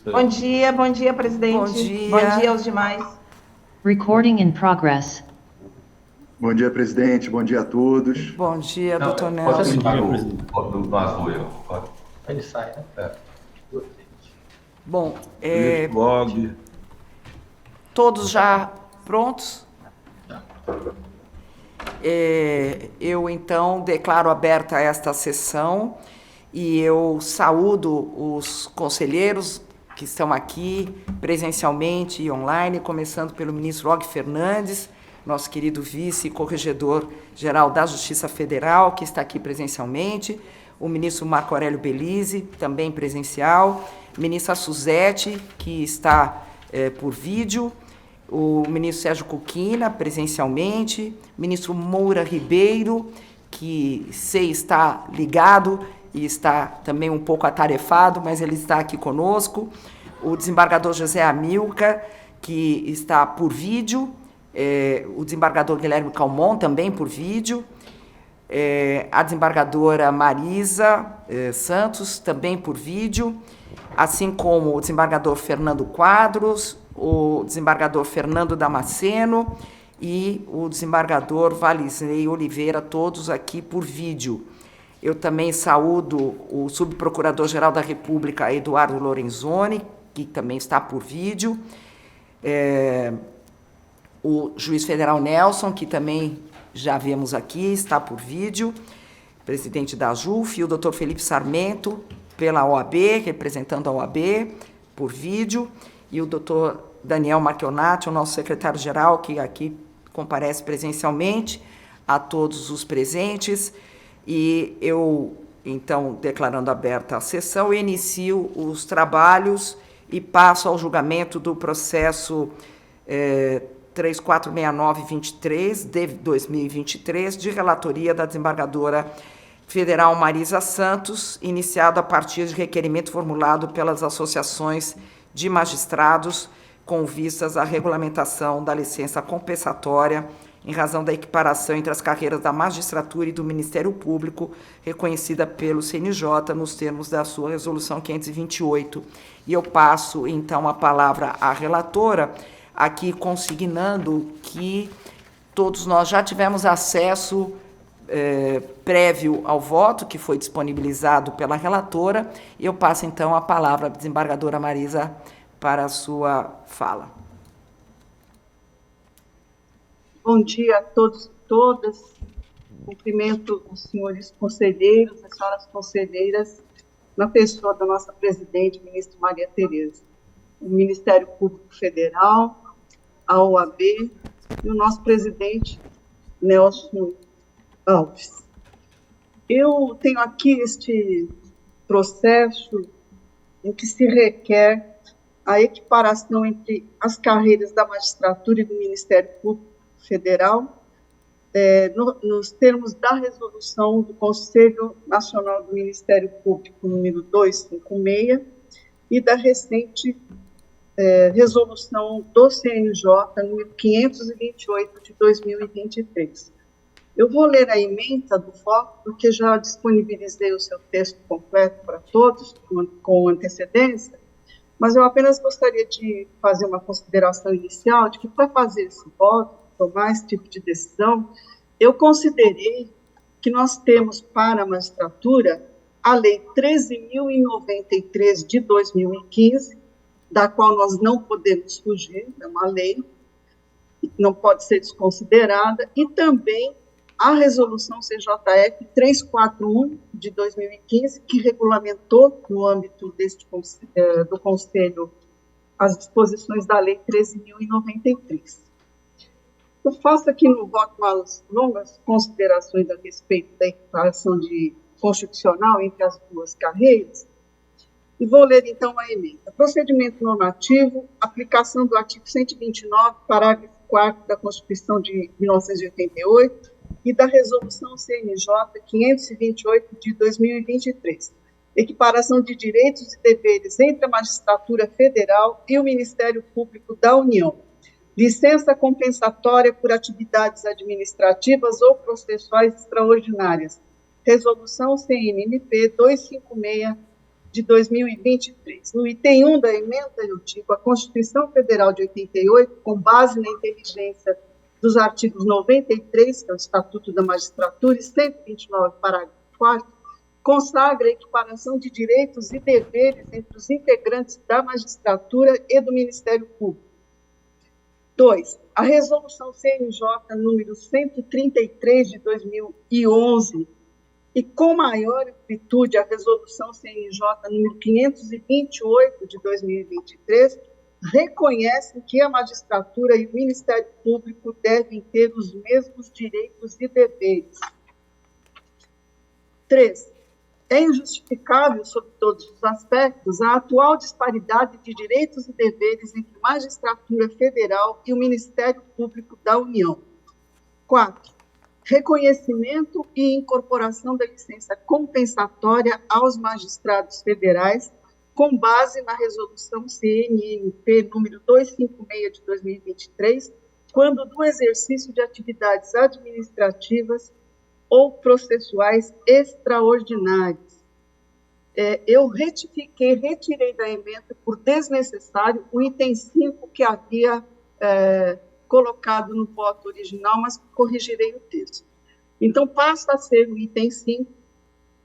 Bom dia, Bom presidente. dia. Bom dia aos demais. Recording in progress. Bom dia, presidente. Bom dia a todos. Bom dia, doutor Pode Nelson. clicar no azul aí, ó. Pode. Ele sai, né? Bom, Blog. todos já prontos? Eu, então, declaro aberta esta sessão e eu saúdo os conselheiros que estão aqui presencialmente e online, começando pelo ministro Og Fernandes, nosso querido vice-corregedor-geral da Justiça Federal, que está aqui presencialmente, o ministro Marco Aurélio Belize, também presencial, ministra Suzete, que está por vídeo, o ministro Sérgio Cuquina, presencialmente, ministro Moura Ribeiro, que sei está ligado e está também um pouco atarefado, mas ele está aqui conosco, o desembargador José Amilcar, que está por vídeo, o desembargador Guilherme Calmon, também por vídeo, a desembargadora Marisa Santos, também por vídeo, assim como o desembargador Fernando Quadros, o desembargador Fernando Damasceno e o desembargador Valisley Oliveira, todos aqui por vídeo. Eu também saúdo o subprocurador-geral da República, Eduardo Lorenzoni, que também está por vídeo, o juiz federal Nelson, que também já vemos aqui, está por vídeo, presidente da JUF, e o doutor Felipe Sarmento, pela OAB, representando a OAB, por vídeo, e o doutor Daniel Marchionati, o nosso secretário-geral, que aqui comparece presencialmente, a todos os presentes, e eu, então, declarando aberta a sessão, inicio os trabalhos e passo ao julgamento do processo 3469-23 de 2023, de relatoria da desembargadora federal Marisa Santos, iniciado a partir de requerimento formulado pelas associações de magistrados com vistas à regulamentação da licença compensatória em razão da equiparação entre as carreiras da magistratura e do Ministério Público, reconhecida pelo CNJ nos termos da sua resolução 528. E eu passo, então, a palavra à relatora, aqui consignando que todos nós já tivemos acesso prévio ao voto, que foi disponibilizado pela relatora, e eu passo, então, a palavra à desembargadora Marisa para a sua fala. Bom dia a todos e todas. Cumprimento os senhores conselheiros, as senhoras conselheiras, na pessoa da nossa presidente, ministra Maria Tereza, o Ministério Público Federal, a OAB e o nosso presidente, Nelson Alves. Eu tenho aqui este processo em que se requer a equiparação entre as carreiras da magistratura e do Ministério Público Federal, nos termos da resolução do Conselho Nacional do Ministério Público, número 256, e da recente resolução do CNJ, número 528, de 2023. Eu vou ler a ementa do voto, porque já disponibilizei o seu texto completo para todos, com antecedência, mas eu apenas gostaria de fazer uma consideração inicial de que, para fazer esse voto, tomar esse tipo de decisão, eu considerei que nós temos para a magistratura a Lei 13.093 de 2015, da qual nós não podemos fugir, é uma lei, não pode ser desconsiderada, e também a resolução CJF 341 de 2015, que regulamentou, no âmbito do Conselho, as disposições da Lei 13.093. Eu faço aqui no voto umas longas considerações a respeito da equiparação constitucional entre as duas carreiras, e vou ler, então, a emenda. Procedimento normativo, aplicação do artigo 129, parágrafo 4º da Constituição de 1988 e da Resolução CNJ 528 de 2023. Equiparação de direitos e deveres entre a magistratura federal e o Ministério Público da União. Licença compensatória por atividades administrativas ou processuais extraordinárias. Resolução CNMP 256 de 2023. No item 1 da emenda, eu digo, a Constituição Federal de 88, com base na inteligência dos artigos 93, que é o Estatuto da Magistratura, e 129, parágrafo 4º, consagra a equiparação de direitos e deveres entre os integrantes da magistratura e do Ministério Público. 2. A Resolução CNJ número 133 de 2011 e, com maior amplitude, a Resolução CNJ número 528 de 2023 reconhecem que a magistratura e o Ministério Público devem ter os mesmos direitos e deveres. 3. É injustificável, sob todos os aspectos, a atual disparidade de direitos e deveres entre a magistratura federal e o Ministério Público da União. 4. Reconhecimento e incorporação da licença compensatória aos magistrados federais, com base na resolução CNMP número 256 de 2023, quando do exercício de atividades administrativas ou processuais extraordinários. Eu retirei da emenda por desnecessário o item 5 que havia colocado no voto original, mas corrigirei o texto. Então, passa a ser o item 5,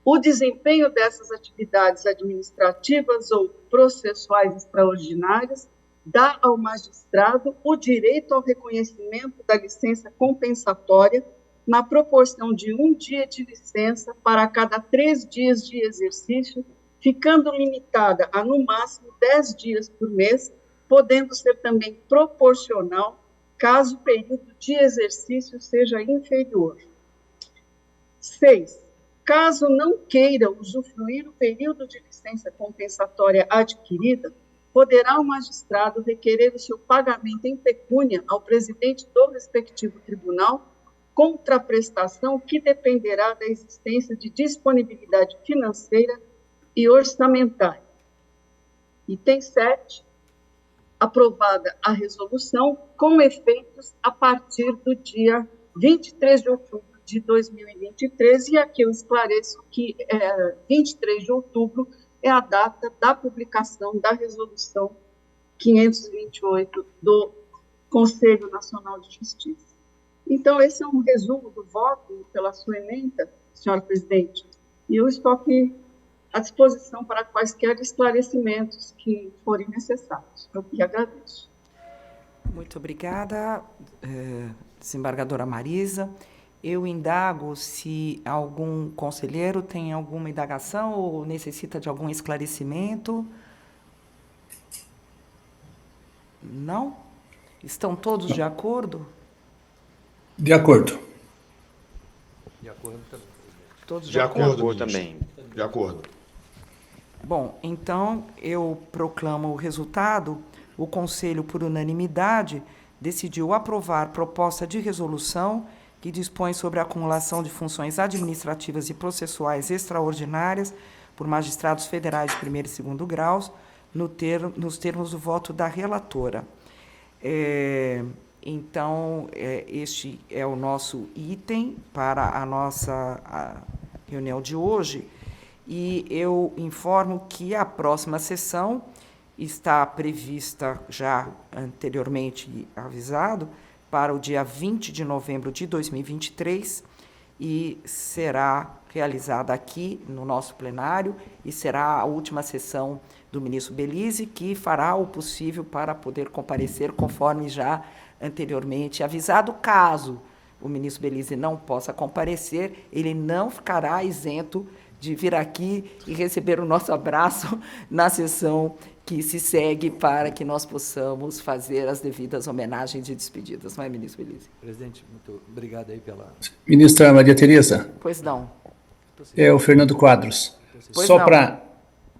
o desempenho dessas atividades administrativas ou processuais extraordinárias dá ao magistrado o direito ao reconhecimento da licença compensatória na proporção de 1 dia de licença para cada 3 dias de exercício, ficando limitada a, no máximo, 10 dias por mês, podendo ser também proporcional, caso o período de exercício seja inferior. 6. Caso não queira usufruir o período de licença compensatória adquirida, poderá o magistrado requerer o seu pagamento em pecúnia ao presidente do respectivo tribunal, contraprestação que dependerá da existência de disponibilidade financeira e orçamentária. Item 7. Aprovada a resolução com efeitos a partir do dia 23 de outubro de 2023, e aqui eu esclareço que 23 de outubro é a data da publicação da resolução 528 do Conselho Nacional de Justiça. Então, esse é um resumo do voto pela sua emenda, senhora presidente, e eu estou aqui à disposição para quaisquer esclarecimentos que forem necessários. Eu que agradeço. Muito obrigada, desembargadora Marisa. Eu indago se algum conselheiro tem alguma indagação ou necessita de algum esclarecimento. Não? Estão todos de acordo? De acordo. De acordo também. Todos De acordo, ministro. também. De acordo. Bom, então eu proclamo o resultado. O Conselho, por unanimidade, decidiu aprovar proposta de resolução que dispõe sobre a acumulação de funções administrativas e processuais extraordinárias por magistrados federais de primeiro e segundo graus, nos termos do voto da relatora. Então, este é o nosso item para a nossa reunião de hoje, e eu informo que a próxima sessão está prevista, já anteriormente avisado, para o dia 20 de novembro de 2023, e será realizada aqui no nosso plenário, e será a última sessão do ministro Belize, que fará o possível para poder comparecer, conforme já anteriormente avisado. Caso o ministro Belize não possa comparecer, ele não ficará isento de vir aqui e receber o nosso abraço na sessão que se segue, para que nós possamos fazer as devidas homenagens e despedidas. Não é, ministro Belize? Presidente, muito obrigado aí pela... Ministra Maria Tereza, Pois não. é o Fernando Quadros. Pois Só não. para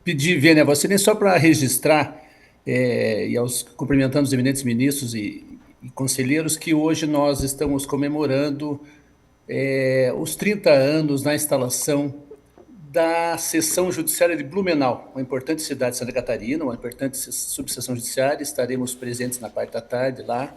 pedir, Vênia, você nem só para registrar, e cumprimentando os eminentes ministros e conselheiros, que hoje nós estamos comemorando os 30 anos na instalação da seção judiciária de Blumenau, uma importante cidade de Santa Catarina, uma importante subseção judiciária. Estaremos presentes na parte da tarde lá.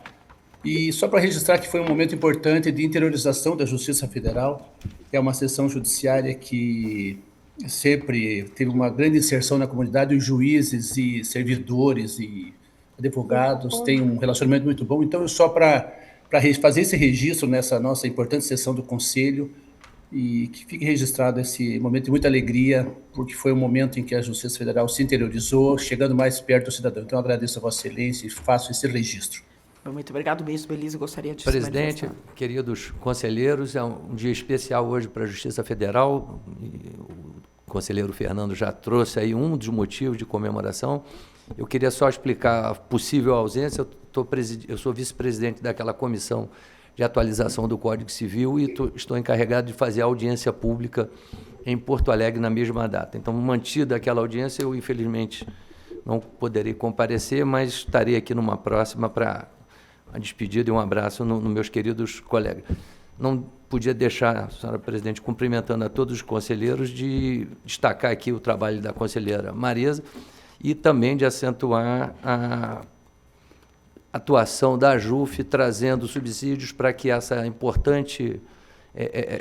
E só para registrar que foi um momento importante de interiorização da Justiça Federal. É uma seção judiciária que sempre teve uma grande inserção na comunidade, os juízes e servidores e advogados têm um relacionamento muito bom. Então, só para fazer esse registro nessa nossa importante sessão do Conselho, e que fique registrado esse momento de muita alegria, porque foi um momento em que a Justiça Federal se interiorizou, chegando mais perto do cidadão. Então, agradeço a Vossa Excelência e faço esse registro. Muito obrigado, ministro Belize. Gostaria de Presidente, se queridos conselheiros, é um dia especial hoje para a Justiça Federal. O conselheiro Fernando já trouxe aí um dos motivos de comemoração. Eu queria só explicar a possível ausência. Eu sou vice-presidente daquela comissão de atualização do Código Civil e estou encarregado de fazer a audiência pública em Porto Alegre na mesma data. Então, mantida aquela audiência, eu, infelizmente, não poderei comparecer, mas estarei aqui numa próxima para a despedida e um abraço nos meus queridos colegas. Não podia deixar, senhora presidente, cumprimentando a todos os conselheiros, de destacar aqui o trabalho da conselheira Marisa e também de acentuar a atuação da AJUF, trazendo subsídios para que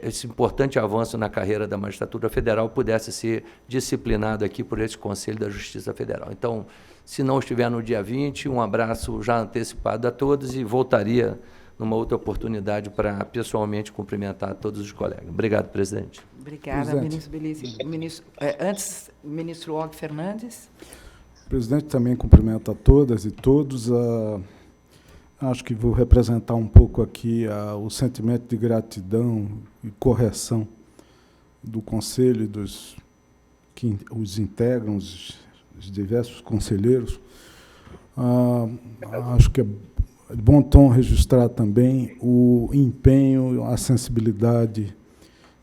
esse importante avanço na carreira da magistratura federal pudesse ser disciplinado aqui por esse Conselho da Justiça Federal. Então, se não estiver no dia 20, um abraço já antecipado a todos e voltaria numa outra oportunidade para pessoalmente cumprimentar todos os colegas. Obrigado, presidente. Obrigada, ministro Belize. Antes, ministro Og Fernandes. O presidente também cumprimenta a todas e todos. Acho que vou representar um pouco aqui o sentimento de gratidão e correção do Conselho e dos que os integram, os diversos conselheiros. Acho que é de bom tom registrar também o empenho, a sensibilidade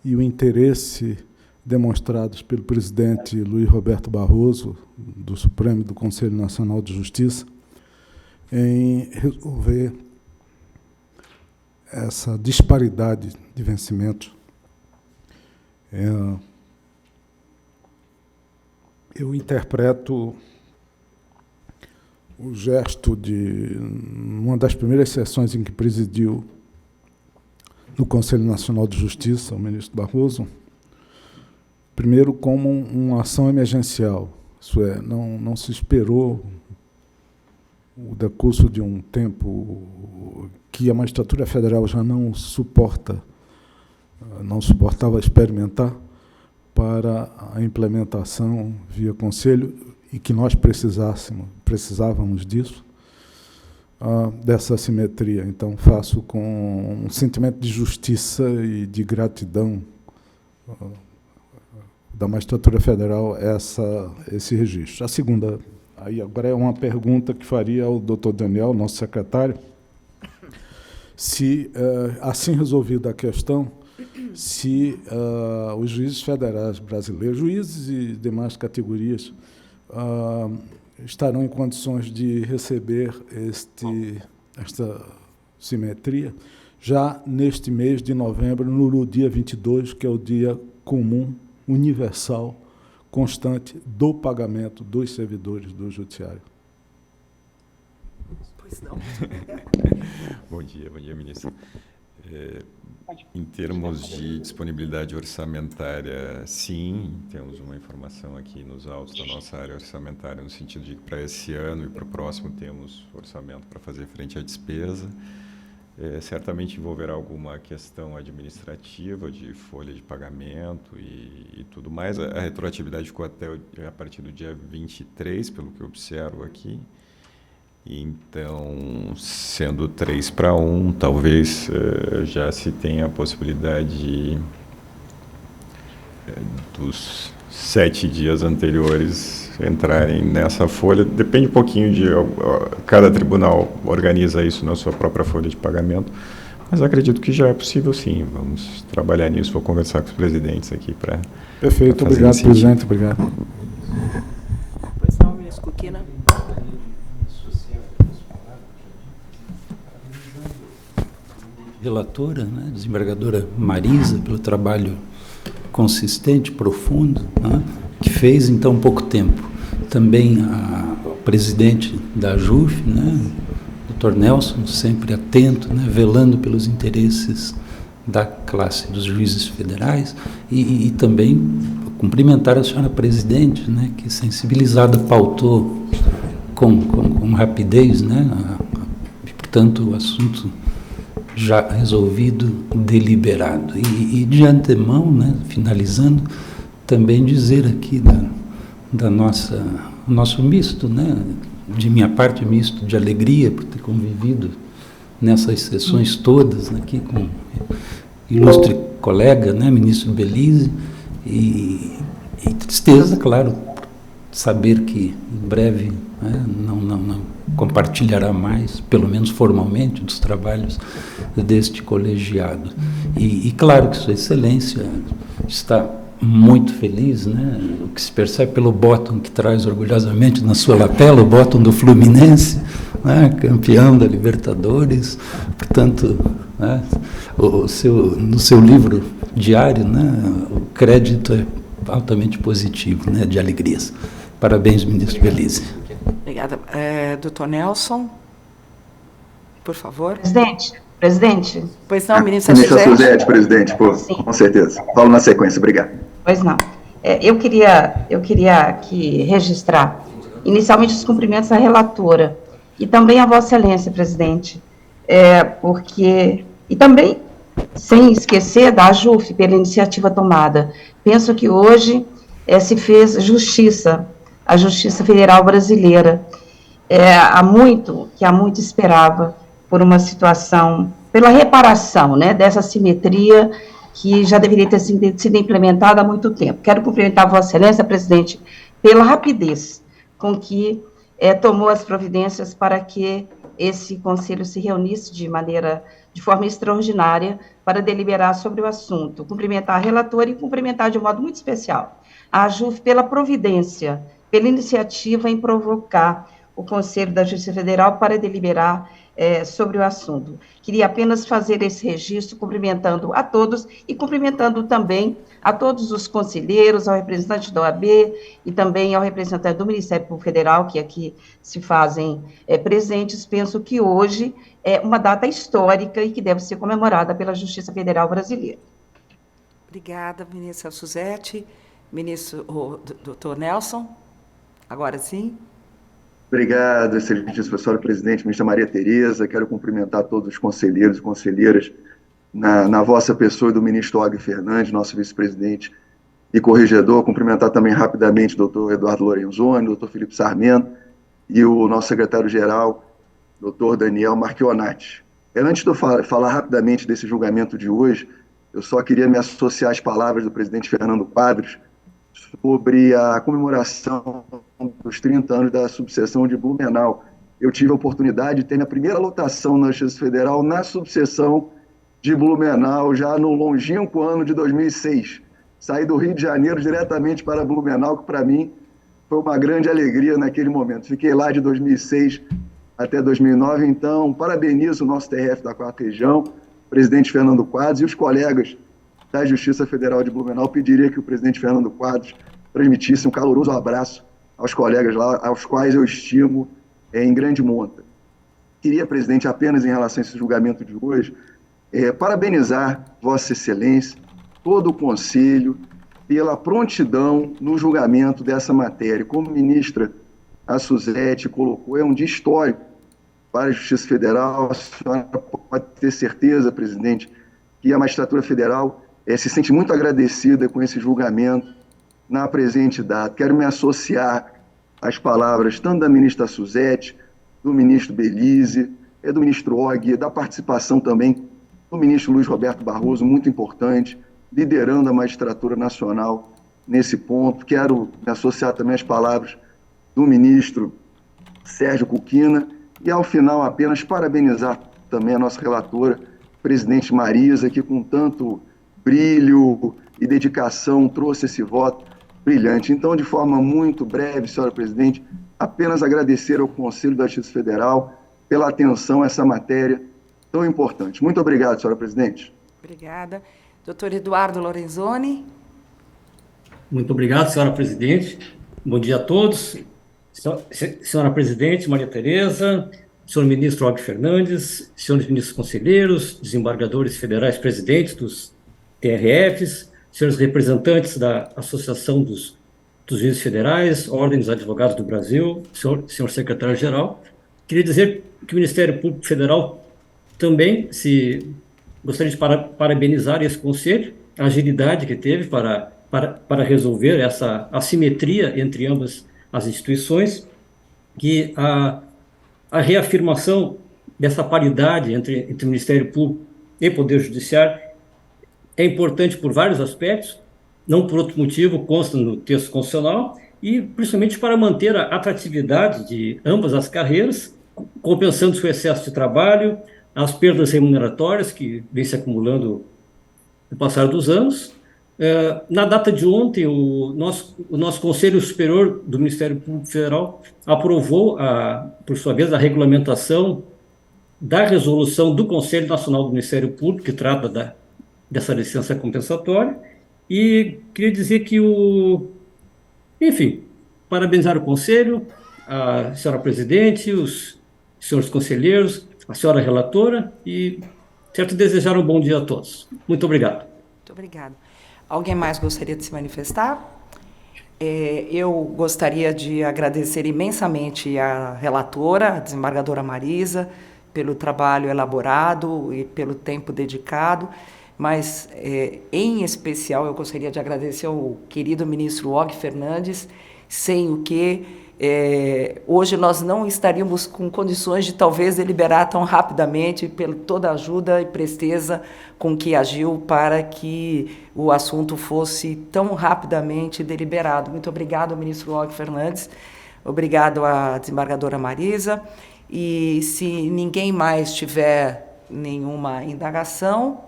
e o interesse demonstrados pelo presidente Luiz Roberto Barroso, do Supremo e do Conselho Nacional de Justiça, em resolver essa disparidade de vencimentos. Eu interpreto o gesto de uma das primeiras sessões em que presidiu no Conselho Nacional de Justiça, o ministro Barroso, primeiro como uma ação emergencial, isso é, não se esperou o decurso de um tempo que a magistratura federal já não suportava experimentar para a implementação via conselho e que nós precisávamos disso, dessa simetria. Então, faço com um sentimento de justiça e de gratidão da magistratura federal esse registro. A segunda, aí agora é uma pergunta que faria ao doutor Daniel, nosso secretário, se, assim resolvida a questão, se os juízes federais brasileiros, juízes e demais categorias, estarão em condições de receber esta simetria já neste mês de novembro, no dia 22, que é o dia comum, universal, constante do pagamento dos servidores do Judiciário. Pois não. Bom dia, ministro. Em termos de disponibilidade orçamentária, sim, temos uma informação aqui nos autos da nossa área orçamentária, no sentido de que para esse ano e para o próximo temos orçamento para fazer frente à despesa. Certamente envolverá alguma questão administrativa de folha de pagamento e tudo mais. A retroatividade ficou até a partir do dia 23, pelo que eu observo aqui. Então, sendo 3-1, talvez já se tenha a possibilidade dos 7 dias anteriores entrarem nessa folha. Depende um pouquinho de... Cada tribunal organiza isso na sua própria folha de pagamento, mas acredito que já é possível, sim. Vamos trabalhar nisso, vou conversar com os presidentes aqui para... Perfeito, obrigado, presidente. Obrigado. Pois não, ministro Cuquina. Relatora, né, desembargadora Marisa, pelo trabalho consistente, profundo, né, que fez em tão pouco tempo. Também o presidente da AJUF, né, Dr. Nelson, sempre atento, né, velando pelos interesses da classe dos juízes federais e também com cumprimentar a senhora presidente, né, que sensibilizada pautou com rapidez, né, e, portanto, o assunto já resolvido, deliberado. E de antemão, né, finalizando, também dizer aqui da nosso misto, né, de minha parte, misto de alegria por ter convivido nessas sessões todas aqui com o ilustre colega, né, ministro Belize, e tristeza, claro, saber que em breve, né, não compartilhará mais, pelo menos formalmente, dos trabalhos deste colegiado. E claro que Sua Excelência está muito feliz, né? O que se percebe pelo bottom que traz orgulhosamente na sua lapela, o bottom do Fluminense, né? Campeão da Libertadores, portanto, né? No seu livro diário, né? O crédito é altamente positivo, né? De alegrias. Parabéns, ministro Belize. Obrigada. Doutor Nelson, por favor. Presidente. Pois não, ministra Ministra Suzete. Suzete, presidente, com certeza. Falo na sequência, obrigado. Pois não. Eu queria aqui registrar, inicialmente, os cumprimentos à relatora e também à Vossa Excelência, presidente, e também, sem esquecer da AJUF, pela iniciativa tomada. Penso que hoje se fez justiça, a Justiça Federal Brasileira, há muito esperava por uma situação, pela reparação, né, dessa simetria que já deveria ter sido implementada há muito tempo. Quero cumprimentar Vossa Excelência, presidente, pela rapidez com que tomou as providências para que esse conselho se reunisse de forma extraordinária para deliberar sobre o assunto. Cumprimentar a relatora e cumprimentar de um modo muito especial a AJUF pela providência, pela iniciativa em provocar o Conselho da Justiça Federal para deliberar sobre o assunto. Queria apenas fazer esse registro, cumprimentando a todos e cumprimentando também a todos os conselheiros, ao representante da OAB e também ao representante do Ministério Público Federal, que aqui se fazem presentes. Penso que hoje é uma data histórica e que deve ser comemorada pela Justiça Federal Brasileira. Obrigada, ministra Suzete. Ministro, doutor Nelson, agora sim. Obrigado, excelentíssima senhora presidente, ministra Maria Tereza. Quero cumprimentar todos os conselheiros e conselheiras na vossa pessoa e do ministro Og Fernandes, nosso vice-presidente e corregedor. Cumprimentar também rapidamente o doutor Eduardo Lorenzoni, o doutor Felipe Sarmento e o nosso secretário-geral, doutor Daniel Marchionati. Antes de eu falar rapidamente desse julgamento de hoje, eu só queria me associar às palavras do presidente Fernando Quadros sobre a comemoração dos 30 anos da subseção de Blumenau. Eu tive a oportunidade de ter minha primeira lotação na Justiça Federal na subseção de Blumenau, já no longínquo ano de 2006. Saí do Rio de Janeiro diretamente para Blumenau, que para mim foi uma grande alegria naquele momento. Fiquei lá de 2006 até 2009, então parabenizo o nosso TRF da 4ª Região, o presidente Fernando Quadros e os colegas da Justiça Federal de Blumenau. Pediria que o presidente Fernando Quadros transmitisse um caloroso abraço aos colegas lá, aos quais eu estimo em grande monta. Queria, presidente, apenas em relação a esse julgamento de hoje, parabenizar Vossa Excelência, todo o Conselho, pela prontidão no julgamento dessa matéria. Como ministra a Suzete colocou, é um dia histórico para a Justiça Federal. A senhora pode ter certeza, presidente, que a magistratura federal se sente muito agradecida com esse julgamento na presente data. Quero me associar às palavras tanto da ministra Suzete, do ministro Belize, do ministro Og, da participação também do ministro Luiz Roberto Barroso, muito importante, liderando a magistratura nacional nesse ponto. Quero me associar também às palavras do ministro Sérgio Cuquina e, ao final, apenas parabenizar também a nossa relatora, presidente Marisa, que com tanto brilho e dedicação trouxe esse voto brilhante. Então, de forma muito breve, senhora presidente, apenas agradecer ao Conselho da Justiça Federal pela atenção a essa matéria tão importante. Muito obrigado, senhora presidente. Obrigada. Doutor Eduardo Lorenzoni. Muito obrigado, senhora presidente. Bom dia a todos. Senhora presidente, Maria Tereza, senhor ministro Og Fernandes, senhores ministros conselheiros, desembargadores federais presidentes dos TRFs, senhores representantes da Associação dos Juízes Federais, Ordem dos Advogados do Brasil, senhor secretário-geral, queria dizer que o Ministério Público Federal também gostaria de parabenizar esse conselho, a agilidade que teve para resolver essa assimetria entre ambas as instituições, que a reafirmação dessa paridade entre o Ministério Público e Poder Judiciário é importante por vários aspectos, não por outro motivo, consta no texto constitucional, e principalmente para manter a atratividade de ambas as carreiras, compensando o excesso de trabalho, as perdas remuneratórias que vem se acumulando no passar dos anos. Na data de ontem, o nosso Conselho Superior do Ministério Público Federal aprovou, por sua vez, a regulamentação da resolução do Conselho Nacional do Ministério Público, que trata dessa licença compensatória, e queria dizer que enfim, parabenizar o Conselho, a senhora presidente, os senhores conselheiros, a senhora relatora, e desejar um bom dia a todos. Muito obrigado. Muito obrigada. Alguém mais gostaria de se manifestar? Eu gostaria de agradecer imensamente à relatora, a desembargadora Marisa, pelo trabalho elaborado e pelo tempo dedicado, mas, em especial, eu gostaria de agradecer ao querido ministro Og Fernandes, sem o que hoje nós não estaríamos com condições de talvez deliberar tão rapidamente, pela toda a ajuda e presteza com que agiu para que o assunto fosse tão rapidamente deliberado. Muito obrigado, ministro Og Fernandes, obrigado à desembargadora Marisa, e se ninguém mais tiver nenhuma indagação...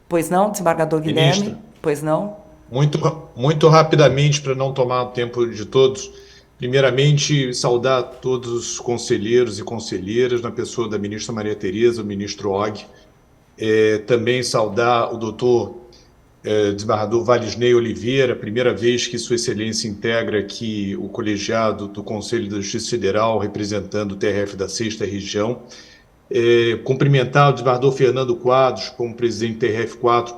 Pois não, desembargador Guilherme? Ministra, pois não? Muito rapidamente, para não tomar o tempo de todos, primeiramente, saudar todos os conselheiros e conselheiras, na pessoa da ministra Maria Tereza, o ministro Og, também saudar o doutor desembargador Valisney Oliveira, primeira vez que Sua Excelência integra aqui o colegiado do Conselho da Justiça Federal, representando o TRF da 6ª Região. Cumprimentar o desembargador Fernando Quadros, como presidente do TRF4,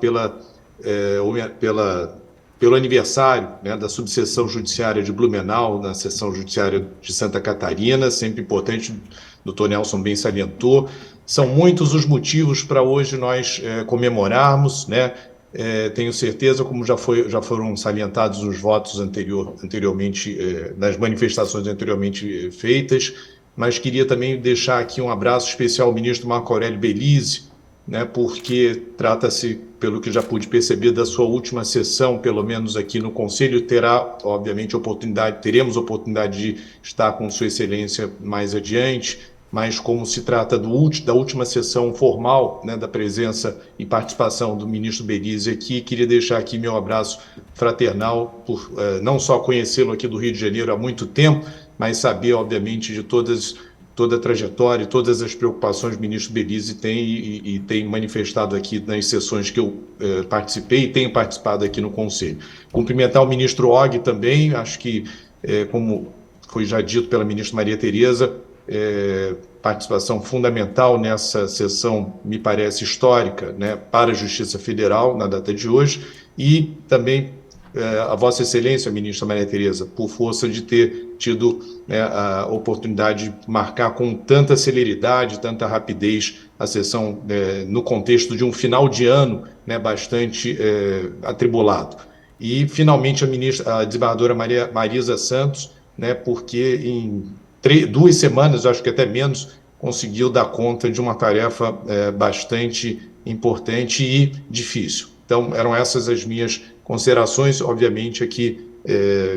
pelo aniversário, né, da subseção judiciária de Blumenau, na seção judiciária de Santa Catarina, sempre importante, o doutor Nelson bem salientou. São muitos os motivos para hoje nós comemorarmos, né? Tenho certeza, como já foram salientados os votos anteriormente, nas manifestações anteriormente feitas, mas queria também deixar aqui um abraço especial ao ministro Marco Aurélio Belize, né, porque trata-se, pelo que já pude perceber, da sua última sessão, pelo menos aqui no Conselho. Teremos oportunidade de estar com Sua Excelência mais adiante, mas como se trata da última sessão formal, né, da presença e participação do ministro Belize aqui, queria deixar aqui meu abraço fraternal, por não só conhecê-lo aqui do Rio de Janeiro há muito tempo, mas saber, obviamente, de toda a trajetória e todas as preocupações que o ministro Belize tem e tem manifestado aqui nas sessões que eu participei e tenho participado aqui no Conselho. Cumprimentar o ministro Og também, acho que, como foi já dito pela ministra Maria Tereza, participação fundamental nessa sessão, me parece histórica, né, para a Justiça Federal, na data de hoje, e também a Vossa Excelência, ministra Maria Tereza, por força de ter tido, né, a oportunidade de marcar com tanta celeridade, tanta rapidez a sessão no contexto de um final de ano, né, bastante atribulado. E, finalmente, a desembargadora Marisa Santos, né, porque em 2 semanas, acho que até menos, conseguiu dar conta de uma tarefa bastante importante e difícil. Então, eram essas as minhas considerações, obviamente, aqui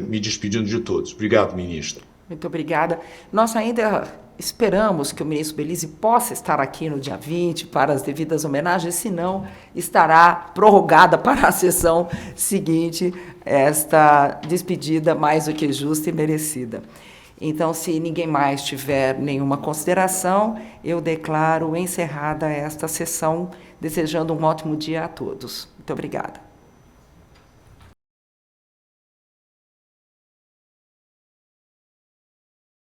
me despedindo de todos. Obrigado, ministra. Muito obrigada. Nós ainda esperamos que o ministro Belize possa estar aqui no dia 20 para as devidas homenagens, senão estará prorrogada para a sessão seguinte esta despedida mais do que justa e merecida. Então, se ninguém mais tiver nenhuma consideração, eu declaro encerrada esta sessão, desejando um ótimo dia a todos. Muito obrigada.